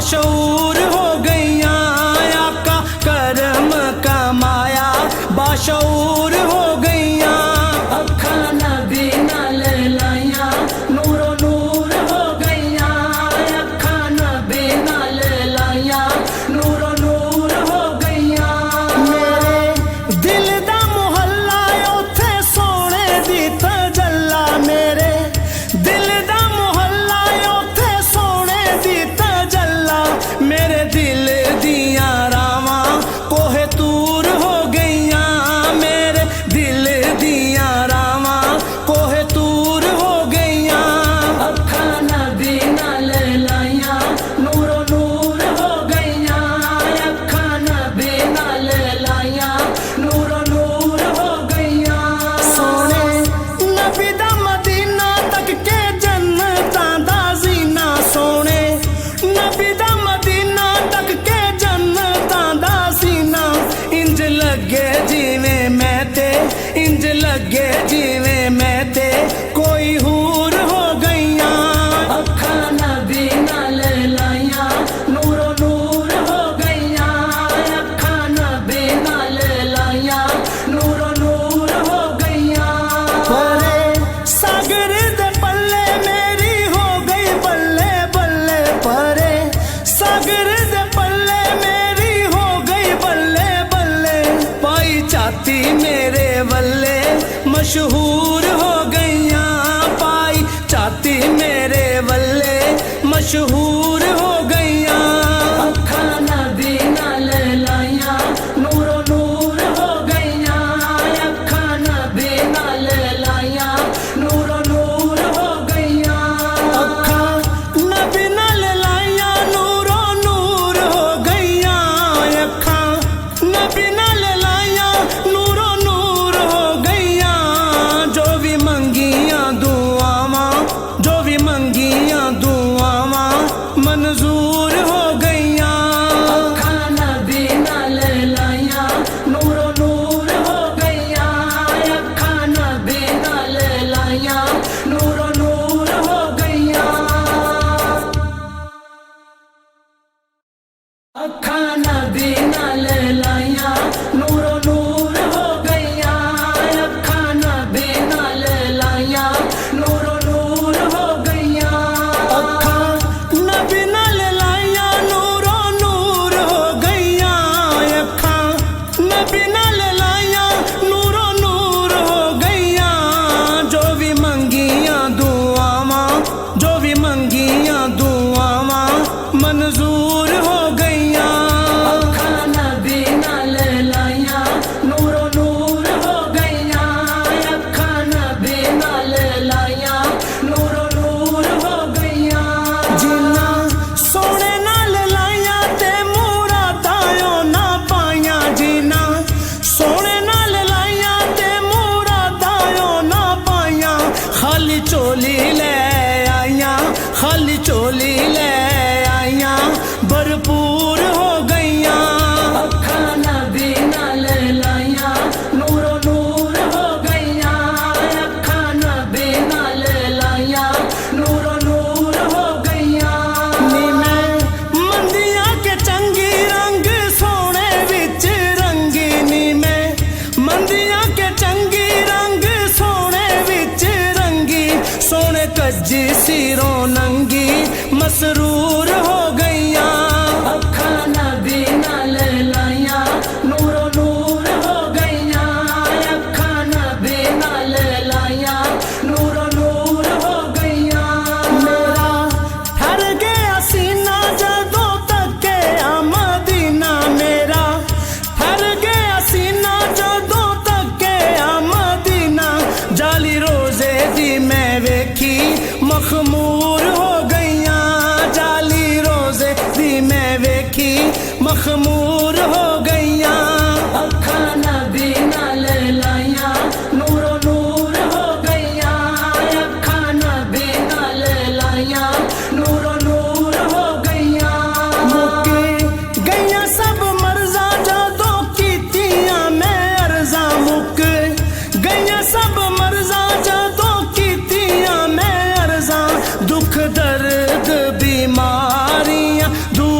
बाशऊर हो गईयां, आका करम कमाया बाशऊर हो गईयां। अखा नबी नाल लाइयां नूरो नूर हो गईयां, अखा नबी नाल लाइयां नूरो नूर हो गईयां। मेरे दिल दा मुहल्ला उथे सोने दी तजल्ला, मेरे दिल दा मुहल्ला उथे सोने दी तजल्ला। मेरे दिल दियां रावां कोहे तूर हो गईयां, मेरे दिल दियां रावां कोहे तूर हो गईयां। अखा नबी नाल लाइयां नूरो नूर हो गईयां, अखा नबी नाल लाइयां नूरो नूर हो गईयां। सोने नबी दा मदीना तक के जन्नतां दा जीना, सोने नबी दा मदीना तक के जन्नतां दा सीना। इंज लगे जिवें मैं ते, इंज लगे जिवें मैं ते कोई हूर हो गईयां। अखा नबी नाल लाइयां नूरो नूर हो गईयां, अखा नबी नाल लाइयां नूरो नूर हो गईयां। परे सागर दे पल्ले मेरी हो गई बल्ले बल्ले, परे सागर दे पल्ले मेरी हो गई बल्ले बल्ले। पाई चाती मेरे वल्ले मशहूर हो गईयां, पाई चाती मेरे वल्ले मशहूर हो गईयां। अखा नबी नाल लाइयां नूरो नूर हो गईयां, अखा नबी नाल लाइयां नूरो नूर हो गईयां। अखा नबी नाल लाइयां नूरो नूर हो गईयां, अखा नबी नाल लाइयां नूरो नूर हो गईयां। जो भी मंगियां दुआवां, जो भी मंगियां दुआवां मंजूर हो गईयां। अखा नबी नाल लाइयां नूरो नूर हो गईयां, अखा नबी नाल लाइयां नूरो नूर हो गईयां। अखा नबी नाल लाइयां नूरो नूर हो गईयां, अखा नबी नाल लाइयां नूरो नूर हो गईयां। अखा नबी नाल लाइयां नूरो नूर हो गईयां, अखा नबी नाल लाइयां नूरो नूर हो गईयां। जो भी मंगियां दुआवां, जो भी मंगियां दुआवां मंजूर हो गईयां। अखा नबी नाल लाइयां नूरो नूर हो गईयां, अखा नबी नाल लाइयां नूरो नूर हो गईयां। जिन्ना सोने नाल लाइयां ते मुरादां ना पाइयां, जिन्ना सोने नाल लाइयां ते मुरादां ना पाइयां। खाली चोली ले आइयां, खाली चोली ले आइयां भरपूर हो गईयां। अखा नबी नाल लाइयां नूरो नूर हो गईयां, अखा नबी नाल लाइयां नूरो नूर हो गईयां। नी मैं मंदियां के चंगी रंग सोने विच रंगी, नी मैं मंदियां के चंगी रंग सोने विच रंगी। सोने कज्जी सिरों नंगी मसरूर हो गईयां। अखा नबी नाल लाइयां नूरो नूर हो गईयां, अखा नबी नाल लाइयां नूरो नूर हो गईयां। मेरा ठर गया सीना जदों तके आ मदीना, मेरा ठर गया सीना जदों तके आ मदीना। जाली रोजे दी मैं वेखी मखमूर हो गईयां, जाली रोजे दी मैं वेखी मखमूर हो गईयां। अखा नबी नाल लाइयां नूरो नूर हो गईयां, अखा नबी नाल लाइयां नूरो नूर हो गईयां। मुक्की गईयां सब मर्जा जदों कीतियां मैं अर्जा, मुक गईयां सब मर्जा जदों कीतियां मैं अर्जा। दुख दर्द बीमारियां दूर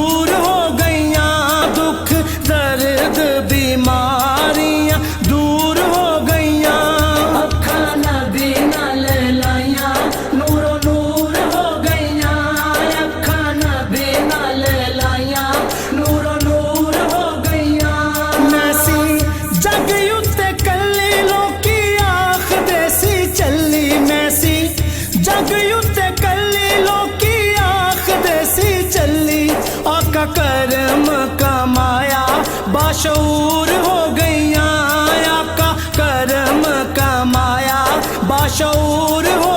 आका कर्म कमाया बाशऊर हो गईया, आका कर्म कमाया बाशऊर हो